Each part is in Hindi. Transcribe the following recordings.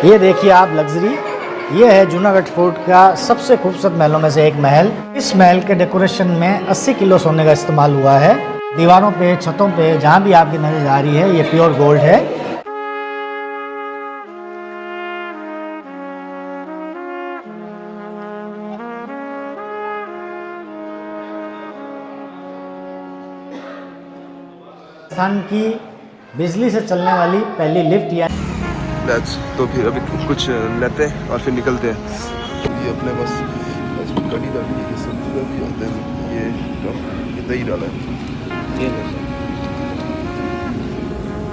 ये देखिए आप लग्जरी, ये है जूनागढ़ फोर्ट का सबसे खूबसूरत महलों में से एक महल। इस महल के डेकोरेशन में 80 किलो सोने का इस्तेमाल हुआ है। दीवारों पे, छतों पे, जहाँ भी आपकी नजर आ रही है, ये प्योर गोल्ड है। राजस्थान की बिजली से चलने वाली पहली लिफ्ट या तो फिर अभी कुछ लेते हैं और फिर निकलते हैं। ये अपने पास कड़ी डाली है, सब्जी डाली है, ये दही डाला है। ये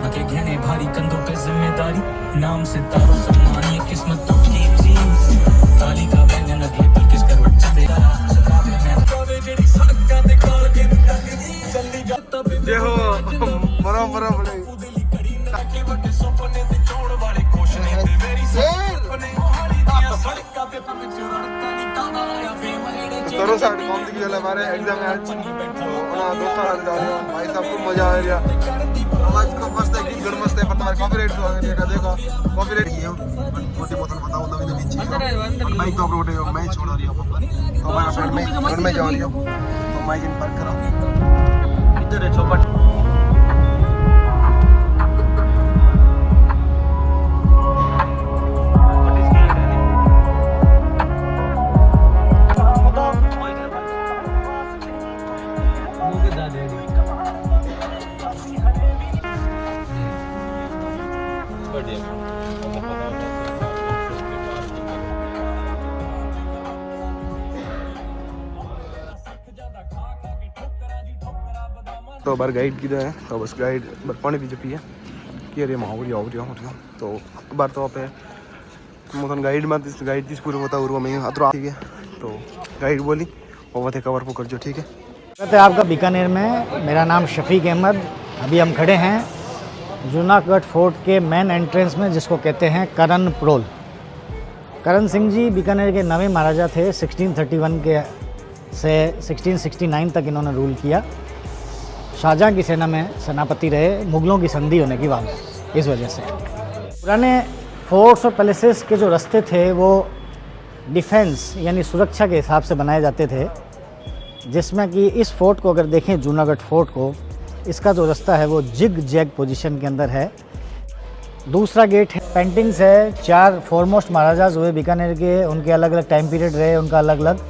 आगे गहने भारी कंधों पे जिम्मेदारी, नाम से तारो सम्मान ये किस्मत तो की चीज, ताली का बैंगन अगले पर किस करवट से देखो बड़ा बड़ा बड़े तरो साइड कौन सी गल है हमारे एग्जाम में आज दोस्तों साथ जा रहे हो भाई साहब को मजा आ रहा आज को मस्त है कि मस्त है पर तुम्हारे कॉपीराइट तो आगे देखा कॉपीराइट ये छोटी बोतल बताओ नवी नवी चीज भाई तो रोटे मैं छोड़ रही हूं तो मैं फ्रेंड में जा रही हूं तो मैं जिन पर कराऊं इधर है चौपट। तो बार गाइड किधर है तो बस गाइड पानी पीछे पिए कि अरे माँ हो रहा तो बार तो पे मतलब गाइड में गाइड तीस पूरे बता उर्वा में अतरा ठीक है तो गाइड बोली और वो थे कवर पकड़ जो ठीक है। कहते हैं आपका बीकानेर में। मेरा नाम शफीक अहमद। अभी हम खड़े हैं जूनागढ़ फोर्ट के मेन एंट्रेंस में, जिसको कहते हैं करण प्रोल। करण सिंह जी बीकानेर के 9वें महाराजा थे। 1631 के से 1669 तक इन्होंने रूल किया। शाहजहाँ की सेना में सेनापति रहे, मुगलों की संधि होने की बात इस वजह से। पुराने फोर्ट्स और पैलेसेस के जो रास्ते थे वो डिफेंस यानी सुरक्षा के हिसाब से बनाए जाते थे, जिसमें कि इस फोर्ट को अगर देखें जूनागढ़ फोर्ट को, इसका जो रास्ता है वो जिग जैग पोजीशन के अंदर है। दूसरा गेट है, पेंटिंग्स है। 4 फॉरमोस्ट महाराजाज हुए बीकानेर के, उनके अलग अलग टाइम पीरियड रहे, उनका अलग अलग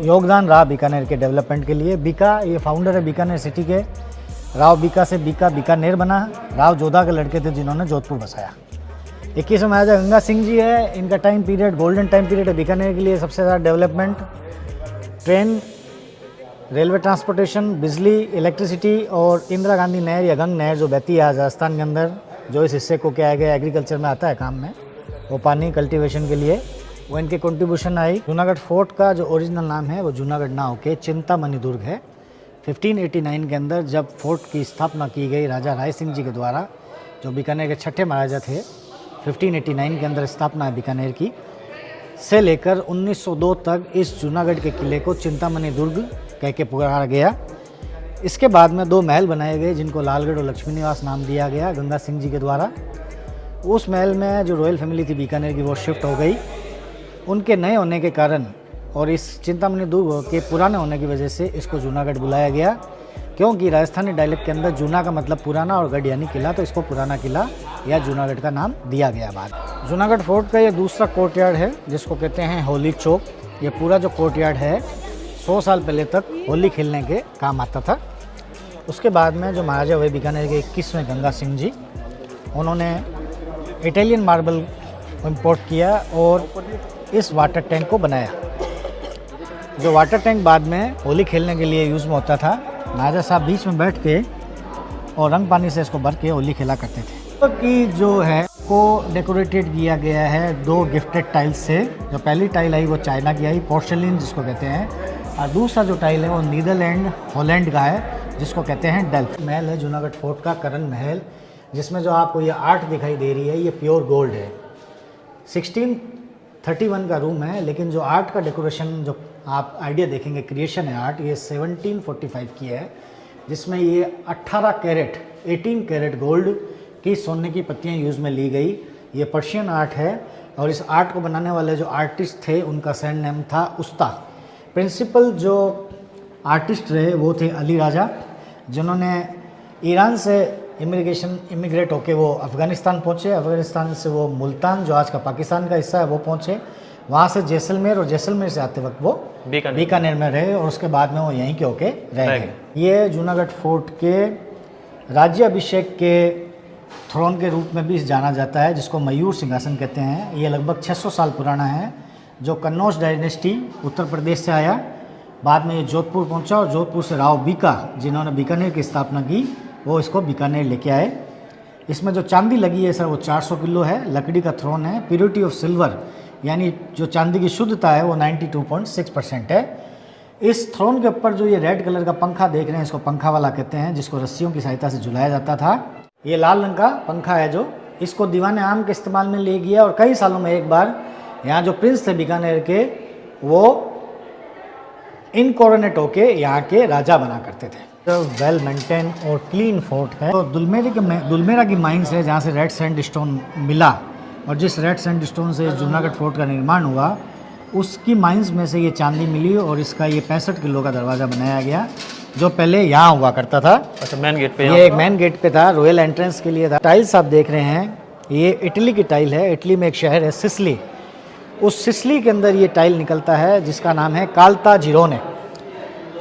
योगदान रहा बीकानेर के डेवलपमेंट के लिए। बीका ये फाउंडर है बीकानेर सिटी के। राव बीका से बीकानेर बना। राव जोधा के लड़के थे जिन्होंने जोधपुर बसाया। 21वें महाराजा गंगा सिंह जी है, इनका time period golden time period है बीकानेर के लिए। सबसे ज़्यादा डेवलपमेंट, ट्रेन, रेलवे ट्रांसपोर्टेशन, बिजली, इलेक्ट्रिसिटी और इंदिरा गांधी नहर या गंग नहर जो बहती है राजस्थान के अंदर, जो इस हिस्से को क्या है एग्रीकल्चर में आता है काम में, वो पानी कल्टीवेशन के लिए वो इनके कंट्रीब्यूशन आई। जूनागढ़ फोर्ट का जो ओरिजिनल नाम है वो जूनागढ़ ना होके चिंतामणि दुर्ग है। 1589 के अंदर जब फोर्ट की स्थापना की गई राजा राय सिंह जी के द्वारा, जो बीकानेर के 6ठे महाराजा थे, 1589 के अंदर स्थापना है बीकानेर की, से लेकर 1902 तक इस जूनागढ़ के किले को चिंतामणि दुर्ग कह के पुकारा गया। इसके बाद में 2 महल बनाए गए जिनको लालगढ़ और लक्ष्मी निवास नाम दिया गया गंगा सिंह जी के द्वारा। उस महल में जो रॉयल फैमिली थी बीकानेर की वो शिफ्ट हो गई। उनके नए होने के कारण और इस चिंतामणि दुर्ग के पुराने होने की वजह से इसको जूनागढ़ बुलाया गया, क्योंकि राजस्थानी डायलेक्ट के अंदर जूना का मतलब पुराना और गढ़ यानी किला, तो इसको पुराना किला या जूनागढ़ का नाम दिया गया बाद। जूनागढ़ फोर्ट का ये दूसरा कोर्टयार्ड है जिसको कहते हैं होली चौक। ये पूरा जो कोर्टयार्ड है 100 साल पहले तक होली खेलने के काम आता था। उसके बाद में जो महाराजा हुए बीकानेर के 21वें गंगा सिंह जी, उन्होंने इटालियन मार्बल इंपोर्ट किया और इस वाटर टैंक को बनाया। जो वाटर टैंक बाद में होली खेलने के लिए यूज़ में होता था। महाराजा साहब बीच में बैठ के और रंग पानी से इसको भर के होली खेला करते थे। तो की जो है को डेकोरेटेड किया गया है 2 गिफ्टेड टाइल्स से। जो पहली टाइल आई वो चाइना की आई, पोर्सेलिन जिसको कहते हैं, और दूसरा जो टाइल है वो नीदरलैंड हॉलैंड का है जिसको कहते हैं डेल्फ। महल है जूनागढ़ फोर्ट का करण महल, जिसमें जो आपको ये आर्ट दिखाई दे रही है ये प्योर गोल्ड है। 1631 का रूम है, लेकिन जो आर्ट का डेकोरेशन जो आप आइडिया देखेंगे, क्रिएशन है आर्ट, ये 1745 की है, जिसमें ये 18 कैरेट 18 कैरेट गोल्ड की सोने की पत्तियां यूज़ में ली गई। ये पर्शियन आर्ट है और इस आर्ट को बनाने वाले जो आर्टिस्ट थे उनका सैंड नेम था उस्ता। प्रिंसिपल जो आर्टिस्ट रहे वो थे अली राजा, जिन्होंने ईरान से इमिग्रेट होके वो अफ़गानिस्तान पहुँचे। अफ़गानिस्तान से वो मुल्तान जो आज का पाकिस्तान का हिस्सा है वो पहुँचे, वहाँ से जैसलमेर और जैसलमेर से आते वक्त वो बीकानेर में रहे और उसके बाद में वो यहीं के होके रह गए। ये जूनागढ़ फोर्ट के राज्याभिषेक के थ्रोन के रूप में भी जाना जाता है, जिसको मयूर सिंहासन कहते हैं। ये लगभग 600 साल पुराना है, जो कन्नौज डायनेस्टी उत्तर प्रदेश से आया, बाद में ये जोधपुर पहुंचा और जोधपुर से राव बीका जिन्होंने बीकानेर की स्थापना की वो इसको बीकानेर लेके आए। इसमें जो चांदी लगी है सर वो 400 किलो है, लकड़ी का थ्रोन है, प्योरिटी ऑफ सिल्वर यानी जो चांदी की शुद्धता है वो 92.6% है। इस थ्रोन के ऊपर जो ये रेड कलर का पंखा देख रहे हैं इसको पंखा वाला कहते हैं, जिसको रस्सियों की सहायता से झुलाया जाता था। ये लाल रंग का पंखा है जो इसको दीवाने आम के इस्तेमाल में ले गया और कई सालों में एक बार यहाँ जो प्रिंस थे बीकानेर के वो इनकोरोनेट होके यहाँ के राजा बना करते थे। तो वेल मेंटेन और क्लीन फोर्ट है। तो दुलमेरा की माइंस है जहाँ से रेड सैंड स्टोन मिला और जिस रेड सैंड स्टोन से जूनागढ़ फोर्ट का निर्माण हुआ उसकी माइंस में से ये चांदी मिली और इसका ये 65 किलो का दरवाज़ा बनाया गया जो पहले यहाँ हुआ करता था। अच्छा, मेन गेट पे ये एक मेन गेट पे था, रॉयल एंट्रेंस के लिए था। टाइल्स आप देख रहे हैं ये इटली की टाइल है। इटली में एक शहर है सिसिली, उस सिसिली के अंदर ये टाइल निकलता है जिसका नाम है काल्ताजिरोने।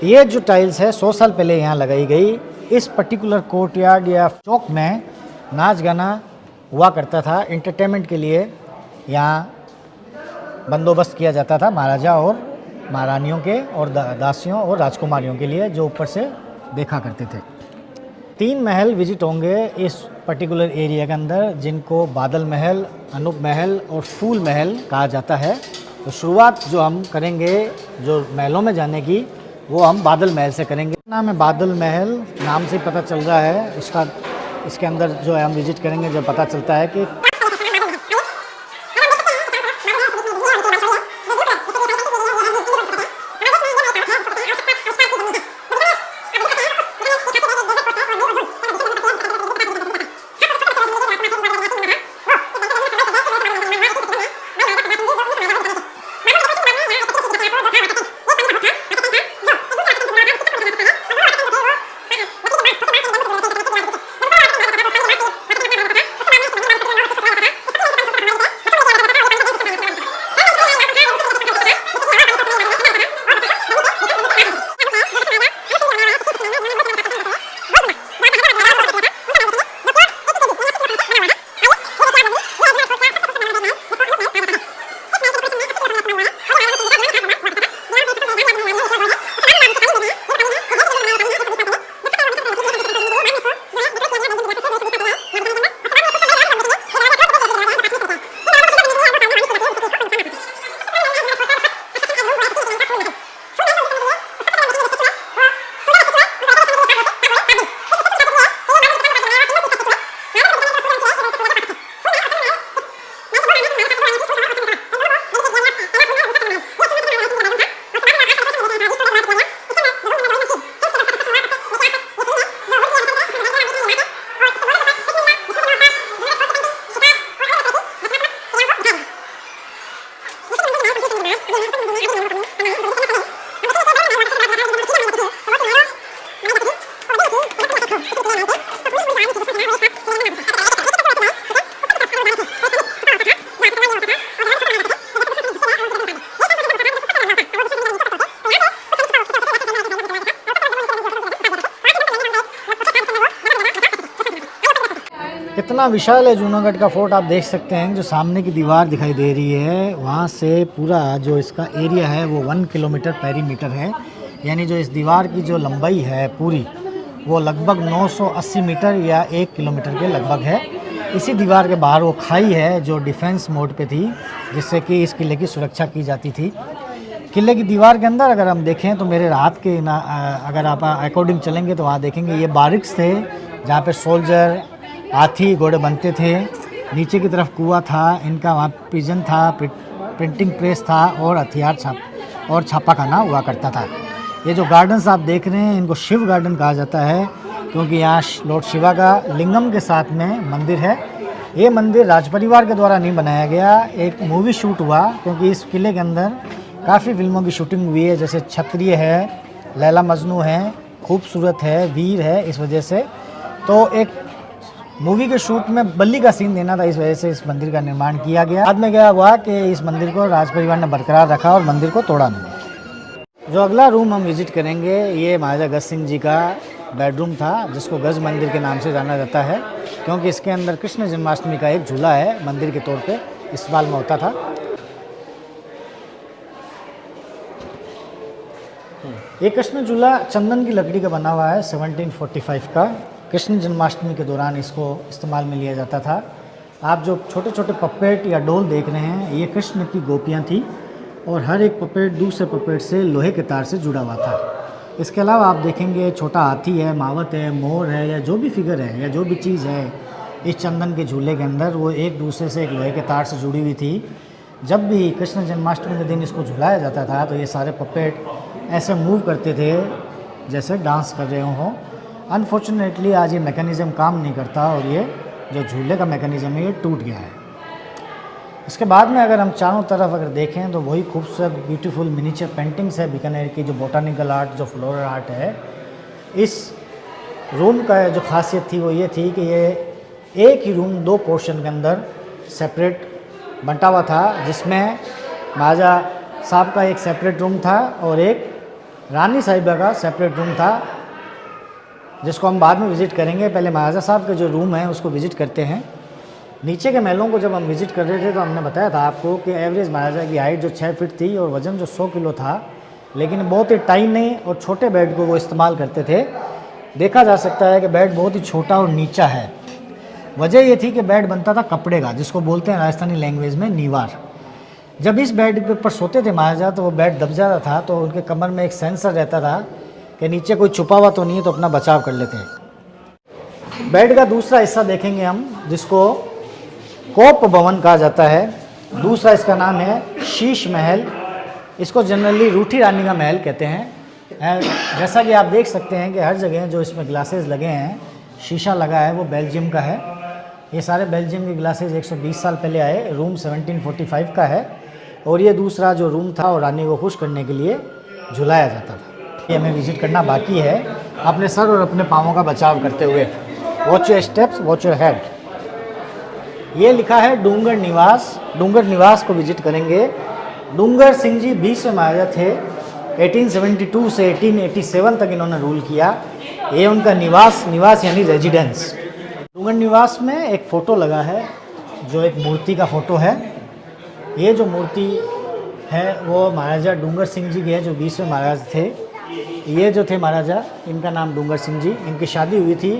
ये जो टाइल्स है 100 साल पहले यहाँ लगाई गई। इस पर्टिकुलर कोर्टयार्ड या चौक में नाच गाना हुआ करता था, एंटरटेनमेंट के लिए यहाँ बंदोबस्त किया जाता था महाराजा और महारानियों के और दासियों और राजकुमारियों के लिए जो ऊपर से देखा करते थे। 3 महल विजिट होंगे इस पर्टिकुलर एरिया के अंदर, जिनको बादल महल, अनूप महल और फूल महल कहा जाता है। तो शुरुआत जो हम करेंगे जो महलों में जाने की वो हम बादल महल से करेंगे। नाम है बादल महल, नाम से पता चल रहा है इसके अंदर जो है हम विजिट करेंगे जब पता चलता है कि कितना विशाल है जूनागढ़ का फोर्ट। आप देख सकते हैं जो सामने की दीवार दिखाई दे रही है वहाँ से पूरा जो इसका एरिया है वो 1 किलोमीटर पेरीमीटर है, यानी जो इस दीवार की जो लंबाई है पूरी वो लगभग 980 मीटर या 1 किलोमीटर के लगभग है। इसी दीवार के बाहर वो खाई है जो डिफेंस मोड पे थी, जिससे कि इस किले की सुरक्षा की जाती थी। किले की दीवार के अंदर अगर हम देखें तो मेरे हाथ के अगर आप अकॉर्डिंग चलेंगे तो वहाँ देखेंगे ये बारिक्स थे जहाँ पे सोल्जर, हाथी, घोड़े बनते थे। नीचे की तरफ कुआं था, इनका वहाँ पिजन था, प्रिंटिंग प्रेस था और हथियार छापा खाना हुआ करता था। ये जो गार्डन्स आप देख रहे हैं इनको शिव गार्डन कहा जाता है, क्योंकि यहाँ लॉर्ड शिवा का लिंगम के साथ में मंदिर है ये मंदिर राजपरिवार के द्वारा नहीं बनाया गया, एक मूवी शूट हुआ, क्योंकि इस किले के अंदर काफ़ी फिल्मों की शूटिंग हुई है, जैसे क्षत्रिय है, लैला मजनू है, खूबसूरत है, वीर है। इस वजह से तो एक मूवी के शूट में बल्ली का सीन देना था, इस वजह से इस मंदिर का निर्माण किया गया। बाद में क्या हुआ कि इस मंदिर को राजपरिवार ने बरकरार रखा और मंदिर को तोड़ा नहीं। जो अगला रूम हम विजिट करेंगे ये महाराजा गज सिंह जी का बेडरूम था, जिसको गज मंदिर के नाम से जाना जाता है, क्योंकि इसके अंदर कृष्ण जन्माष्टमी का एक झूला है, मंदिर के तौर पे इस्तेमाल में होता था। ये कृष्ण झूला चंदन की लकड़ी का बना हुआ है, 1745 का। कृष्ण जन्माष्टमी के दौरान इसको इस्तेमाल में लिया जाता था। आप जो छोटे छोटे पपेट या डोल देख रहे हैं, ये कृष्ण की गोपियाँ थी और हर एक पपेट दूसरे पपेट से लोहे के तार से जुड़ा हुआ था। इसके अलावा आप देखेंगे छोटा हाथी है, मावत है, मोर है, या जो भी फिगर है या जो भी चीज़ है इस चंदन के झूले के अंदर, वो एक दूसरे से एक लोहे के तार से जुड़ी हुई थी। जब भी कृष्ण जन्माष्टमी के दिन इसको झुलाया जाता था तो ये सारे पपेट ऐसे मूव करते थे जैसे डांस कर रहे हों। अनफॉर्चुनेटली आज ये मैकेनिज़्म काम नहीं करता और ये जो झूले का मैकेनिज़्म है ये टूट गया है। इसके बाद में अगर हम चारों तरफ अगर देखें तो वही खूबसूरत ब्यूटीफुल मिनीचर पेंटिंग्स है बीकानेर की, जो बोटानिकल आर्ट, जो फ्लोरल आर्ट है। इस रूम का जो खासियत थी वो ये थी कि ये एक ही रूम 2 पोर्शन के अंदर सेपरेट बंटा हुआ था, जिसमें महाराजा साहब का एक सेपरेट रूम था और एक रानी साहिबा का सेपरेट रूम था, जिसको हम बाद में विज़िट करेंगे। पहले महाराजा साहब के जो रूम है उसको विज़िट करते हैं। नीचे के महलों को जब हम विज़िट कर रहे थे तो हमने बताया था आपको कि एवरेज महाराजा की हाइट जो 6 फीट थी और वज़न जो 100 किलो था, लेकिन बहुत ही टाइनी और छोटे बेड को वो इस्तेमाल करते थे। देखा जा सकता है कि बेड बहुत ही छोटा और नीचा है। वजह ये थी कि बेड बनता था कपड़े का, जिसको बोलते हैं राजस्थानी लैंग्वेज में नीवार। जब इस बेड के ऊपर सोते थे महाराजा तो वो बेड दब जाता था, तो उनके कमर में एक सेंसर रहता था कि नीचे कोई छुपा हुआ तो नहीं है, तो अपना बचाव कर लेते हैं। बेड का दूसरा हिस्सा देखेंगे हम, जिसको कोप भवन कहा जाता है। दूसरा इसका नाम है शीश महल। इसको जनरली रूठी रानी का महल कहते हैं। जैसा कि आप देख सकते हैं कि हर जगह जो इसमें ग्लासेस लगे हैं, शीशा लगा है, वो बेल्जियम का है। ये सारे बेल्जियम के ग्लासेस 120 साल पहले आए। रूम 1745 का है और ये दूसरा जो रूम था और रानी को खुश करने के लिए झुलाया जाता था। ये हमें विजिट करना बाकी है, अपने सर और अपने पाँवों का बचाव करते हुए। Watch your steps, watch your head. ये लिखा है डूंगर निवास। डूंगर निवास को विजिट करेंगे। डूंगर सिंह जी 20वें महाराजा थे। 1872 से 1887 तक इन्होंने रूल किया। ये उनका निवास यानी रेजिडेंस। डूंगर निवास में एक फ़ोटो लगा है, जो एक मूर्ति का फ़ोटो है। ये जो मूर्ति है वो महाराजा डूंगर सिंह जी की है, जो 20वें महाराज थे। ये जो थे महाराजा, इनका नाम डूंगर सिंह जी। इनकी शादी हुई थी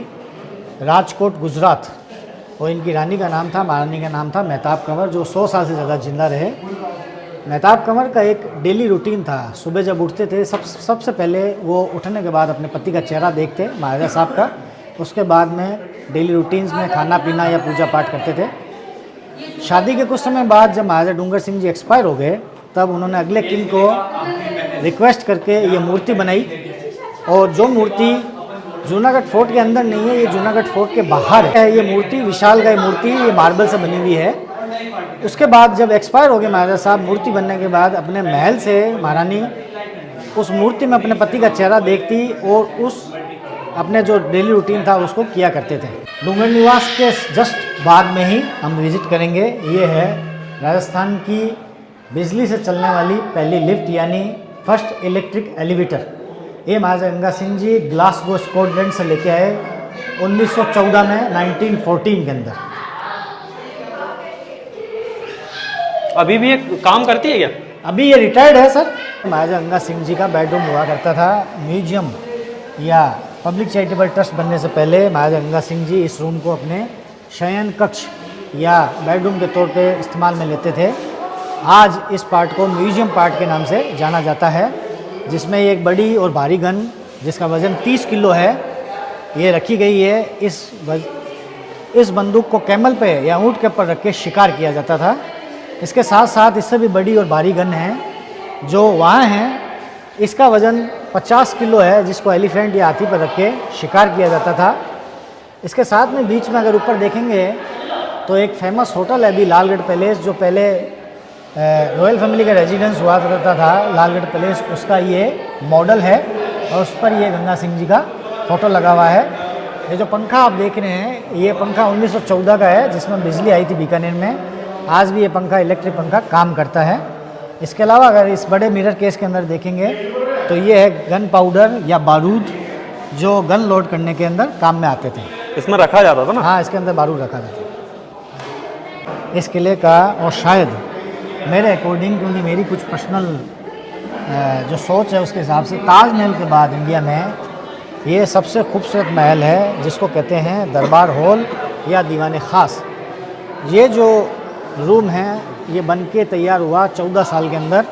राजकोट, गुजरात, और इनकी रानी का नाम था, महारानी का नाम था मेहताब कंवर, जो 100 साल से ज़्यादा जिंदा रहे। मेहताब कंवर का एक डेली रूटीन था। सुबह जब उठते थे सबसे पहले वो उठने के बाद अपने पति का चेहरा देखते महाराजा साहब का। उसके बाद में डेली रूटीन्स में खाना पीना या पूजा पाठ करते थे। शादी के कुछ समय बाद जब महाराजा डूंगर सिंह जी एक्सपायर हो गए, तब उन्होंने अगले किंग को रिक्वेस्ट करके ये मूर्ति बनाई। और जो मूर्ति जूनागढ़ फोर्ट के अंदर नहीं है, ये जूनागढ़ फोर्ट के बाहर है। ये मूर्ति विशालकाय मूर्ति, ये मार्बल से बनी हुई है। उसके बाद जब एक्सपायर हो गए महाराजा साहब, मूर्ति बनने के बाद अपने महल से महारानी उस मूर्ति में अपने पति का चेहरा देखती और उस अपने जो डेली रूटीन था उसको किया करते थे। डूंगर निवास के जस्ट बाद में ही हम विजिट करेंगे। ये है राजस्थान की बिजली से चलने वाली पहली लिफ्ट, यानी फर्स्ट इलेक्ट्रिक एलिवेटर। ये महाराजा गंगा सिंह जी ग्लासगो स्कॉटलैंड से लेके आए 1914 में, 1914 के अंदर। अभी भी ये काम करती है क्या? अभी ये रिटायर्ड है सर। महाराजा गंगा सिंह जी का बेडरूम हुआ करता था। म्यूजियम या पब्लिक चैरिटेबल ट्रस्ट बनने से पहले महाराजा गंगा सिंह जी इस रूम को अपने शयन कक्ष या बेडरूम के तौर पे इस्तेमाल में लेते थे। आज इस पार्ट को म्यूजियम पार्ट के नाम से जाना जाता है, जिसमें एक बड़ी और भारी गन जिसका वज़न 30 किलो है, ये रखी गई है। इस बंदूक को कैमल पे या ऊँट के ऊपर रख के शिकार किया जाता था। इसके साथ साथ इससे भी बड़ी और भारी गन है जो वहाँ हैं, इसका वज़न 50 किलो है, जिसको एलिफेंट या हाथी पर रख के शिकार किया जाता था। इसके साथ में बीच में अगर ऊपर देखेंगे तो एक फेमस होटल है अभी लालगढ़ पैलेस, जो पहले रॉयल फैमिली का रेजिडेंस हुआ करता था, लालगढ़ पैलेस, उसका ये मॉडल है और उस पर ये गंगा सिंह जी का फोटो लगा हुआ है। ये जो पंखा आप देख रहे हैं, ये पंखा 1914 का है, जिसमें बिजली आई थी बीकानेर में। आज भी ये पंखा, इलेक्ट्रिक पंखा, काम करता है। इसके अलावा अगर इस बड़े मिरर केस के अंदर देखेंगे तो ये है गन पाउडर या बारूद, जो गन लोड करने के अंदर काम में आते थे। इसमें रखा जाता था ना? हाँ, इसके अंदर बारूद रखा जाता था। इस किले का, और शायद मेरे अकॉर्डिंग, क्योंकि मेरी कुछ पर्सनल जो सोच है उसके हिसाब से, ताजमहल के बाद इंडिया में ये सबसे खूबसूरत महल है, जिसको कहते हैं दरबार हॉल या दीवान ख़ास। ये जो रूम है ये बन के तैयार हुआ 14 साल के अंदर,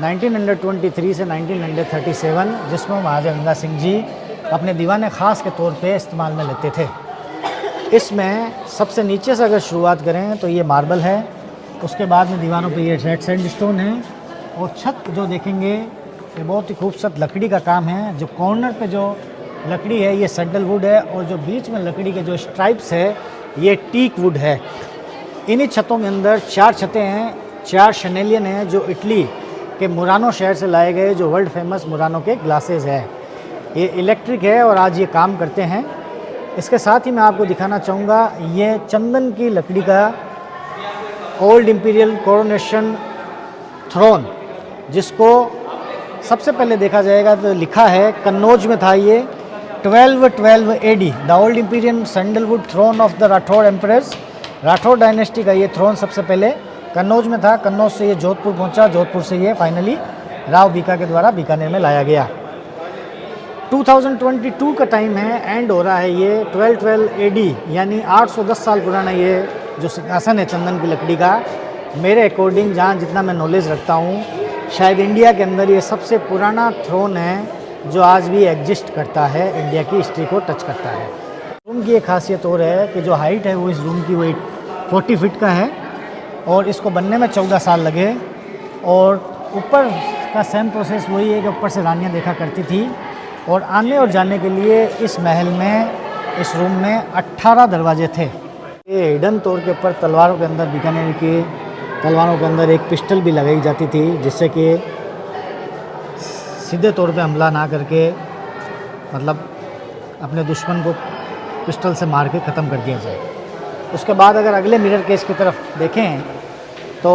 1923 से 1937, जिसमें महाराजा गंगा सिंह जी अपने दीवान ख़ास के तौर पे इस्तेमाल में लेते थे। इसमें सबसे नीचे से अगर शुरुआत करें तो ये मार्बल है, उसके बाद में दीवानों पे ये रेड सैंडस्टोन है, और छत जो देखेंगे ये बहुत ही खूबसूरत लकड़ी का काम है। जो कॉर्नर पे जो लकड़ी है ये सैंडलवुड है, और जो बीच में लकड़ी के जो स्ट्राइप्स है ये टीक वुड है। इन्हीं छतों में अंदर 4 छतें हैं, 4 शनेलियन हैं, जो इटली के मुरानो शहर से लाए गए, जो वर्ल्ड फेमस मुरानो के ग्लासेस है। ये इलेक्ट्रिक है और आज ये काम करते हैं। इसके साथ ही मैं आपको दिखाना चाहूँगा, ये चंदन की लकड़ी का ओल्ड इंपीरियल कोरोनेशन थ्रोन, जिसको सबसे पहले देखा जाएगा तो लिखा है कन्नौज में था ये 1212 AD, the old imperial sandalwood throne of the Rathore emperors. Rathore dynasty का ये थ्रोन सबसे पहले कन्नौज में था। कन्नौज से ये जोधपुर पहुंचा, जोधपुर से ये फाइनली राव बीका के द्वारा बीकानेर में लाया गया। 2022 का टाइम है, एंड हो रहा है ये 1212 AD, यानी 810 साल पुराना ये जो सिंहासन है चंदन की लकड़ी का। मेरे अकॉर्डिंग, जहाँ जितना मैं नॉलेज रखता हूँ, शायद इंडिया के अंदर ये सबसे पुराना थ्रोन है जो आज भी एग्जिस्ट करता है, इंडिया की हिस्ट्री को टच करता है। रूम की एक खासियत और है कि जो हाइट है वो इस रूम की, वो 40 फीट का है, और इसको बनने में 14 साल लगे। और ऊपर का सेम प्रोसेस वही है कि ऊपर से रानियाँ देखा करती थी, और आने और जाने के लिए इस महल में, इस रूम में 18 दरवाजे थे। ये हिडन तौर के ऊपर तलवारों के अंदर, बीकानेर की तलवारों के अंदर एक पिस्टल भी लगाई जाती थी, जिससे कि सीधे तौर पे हमला ना करके, मतलब अपने दुश्मन को पिस्टल से मार के ख़त्म कर दिया जाए। उसके बाद अगर अगले मिरर केस की तरफ देखें तो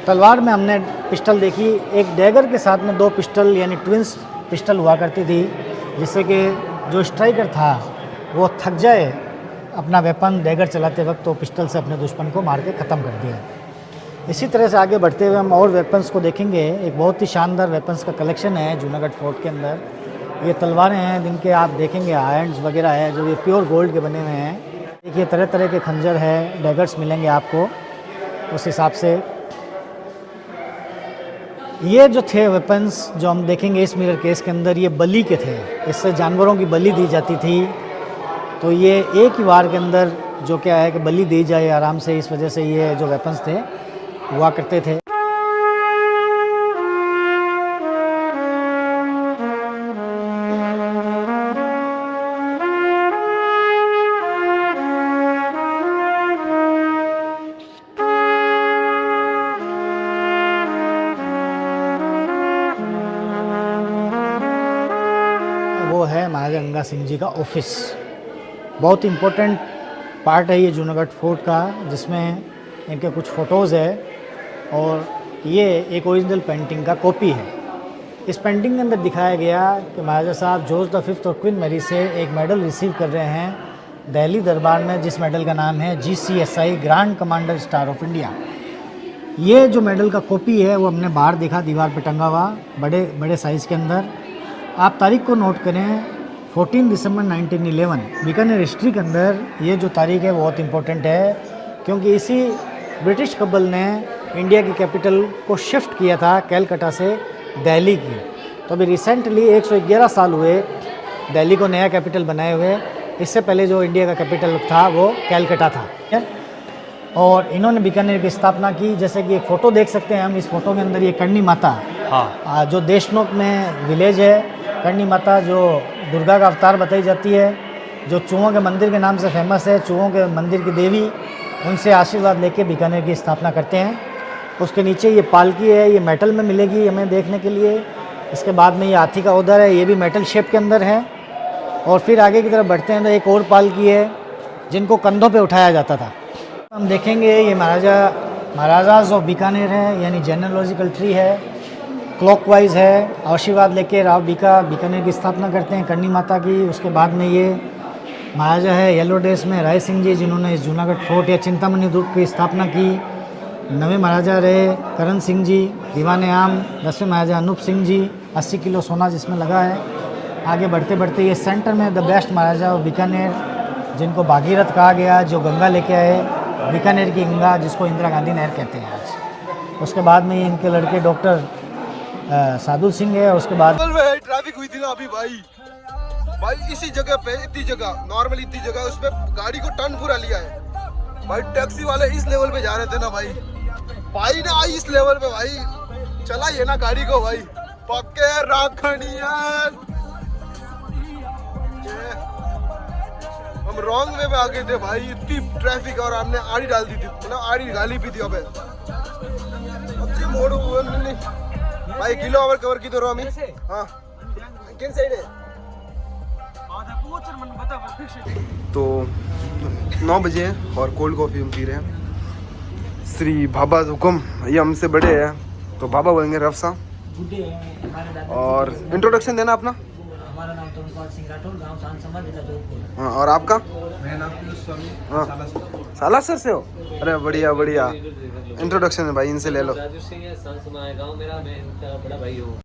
तलवार में हमने पिस्टल देखी, एक डैगर के साथ में 2 पिस्टल यानी ट्विंस पिस्टल हुआ करती थी, जिससे कि जो स्ट्राइकर था वो थक जाए अपना वेपन डैगर चलाते वक्त, तो पिस्टल से अपने दुश्मन को मार के ख़त्म कर दिया। इसी तरह से आगे बढ़ते हुए हम और वेपन्स को देखेंगे। एक बहुत ही शानदार वेपन्स का कलेक्शन है जूनागढ़ फोर्ट के अंदर। ये तलवारें हैं जिनके आप देखेंगे आयरन्स वगैरह है, जो ये प्योर गोल्ड के बने हुए हैं। देखिए तरह तरह के खंजर है, डैगर्स मिलेंगे आपको उस हिसाब से। ये जो थे वेपन्स जो हम देखेंगे इस मिरर केस के अंदर, ये बलि के थे, इससे जानवरों की बलि दी जाती थी। तो ये एक ही वार के अंदर जो क्या है कि बलि दी जाए आराम से, इस वजह से ये जो वेपन्स थे हुआ करते थे। वो है महाराजा गंगा सिंह जी का ऑफिस। बहुत इम्पोर्टेंट पार्ट है ये जूनागढ़ फोर्ट का, जिसमें इनके कुछ फ़ोटोज़ है, और ये एक ओरिजिनल पेंटिंग का कॉपी है। इस पेंटिंग के अंदर दिखाया गया कि महाराजा साहब जॉर्ज द 5th और क्वीन मैरी से एक मेडल रिसीव कर रहे हैं दिल्ली दरबार में, जिस मेडल का नाम है GCSI grand commander star of India. ये जो मेडल का कॉपी है वो हमने बाहर देखा, दीवार पे टंगा हुआ बड़े बड़े साइज़ के अंदर। आप तारीख को नोट करें, 14 दिसंबर 1911। बीकानेर हिस्ट्री के अंदर ये जो तारीख है बहुत इंपॉर्टेंट है, क्योंकि इसी ब्रिटिश कबल ने इंडिया की कैपिटल को शिफ्ट किया था कैलकाटा से दिल्ली की। तो अभी रिसेंटली 111 साल हुए दिल्ली को नया कैपिटल बनाए हुए। इससे पहले जो इंडिया का कैपिटल था वो कैलकाटा था, और इन्होंने बीकानेर की स्थापना की। जैसे कि एक फ़ोटो देख सकते हैं हम, इस फोटो के अंदर ये करणी माता, हाँ, जो देशनोक में विलेज है, करणी माता जो दुर्गा का अवतार बताई जाती है, जो चूहों के मंदिर के नाम से फेमस है, चूहों के मंदिर की देवी, उनसे आशीर्वाद लेके बीकानेर की स्थापना करते हैं। उसके नीचे ये पालकी है, ये मेटल में मिलेगी हमें देखने के लिए। इसके बाद में ये हाथी का उदर है, ये भी मेटल शेप के अंदर है। और फिर आगे की तरफ बढ़ते हैं तो एक और पालकी है जिनको कंधों पे उठाया जाता था। हम देखेंगे ये महाराजाज ऑफ बीकानेर है, यानी जेनेलॉजिकल ट्री है, क्लॉकवाइज है। आशीर्वाद लेके राव बीकानेर की स्थापना करते हैं, करनी माता की। उसके बाद में ये महाराजा है येलो ड्रेस में, राय सिंह जी, जिन्होंने इस जूनागढ़ फोर्ट या चिंतामणि दुर्ग की स्थापना की। नवे महाराजा रहे करण सिंह जी, दीवाने आम। 10वें महाराजा अनूप सिंह जी, 80 किलो सोना जिसमें लगा है। आगे बढ़ते बढ़ते ये सेंटर में the best Maharaja of Bikaner, जिनको भागीरथ कहा गया, जो गंगा लेके आए, बीकानेर की गंगा, जिसको इंदिरा गांधी नहर कहते हैं आज। उसके बाद में इनके लड़के डॉक्टर साधु सिंह है। उसके बाद ट्रैफिक हुई थी ना अभी भाई इसी जगह पे, इतनी जगह नॉर्मली इतनी जगह उस पे गाड़ी को टर्न पूरा लिया है भाई। टैक्सी वाले इस लेवल पे जा रहे थे ना भाई ना आई इस लेवल पे भाई, चलाइए ना गाड़ी को भाई, पक्के राखनिया। हम रॉन्ग वे पे आ गए थे भाई, इतनी ट्रैफिक और हमने आड़ी डाल दी थी, मतलब आड़ी गाली पी थी। अबे मोड़ भाई किलो ओवर कवर की तो रोमी। हाँ किन साइड है? तो 9 बजे हैं और कोल्ड कॉफी हम पी रहे हैं। श्री बाबा हुकुम, ये हमसे बड़े हैं तो बाबा बोलेंगे रफ्सा। और इंट्रोडक्शन देना अपना। हमारा नाम तरुण सिंह राठौर, गांव सांसमा, जिला जोधपुर। हाँ, और आपका? मेरा नाम पीयूष स्वामी, हाँ। सालासर से हो? अरे बढ़िया बढ़िया। इंट्रोडक्शन है भाई, इनसे ले लो। राजू सिंह है, सांसमा है गाँव मेरा, मैं इनका बड़ा भाई हूँ।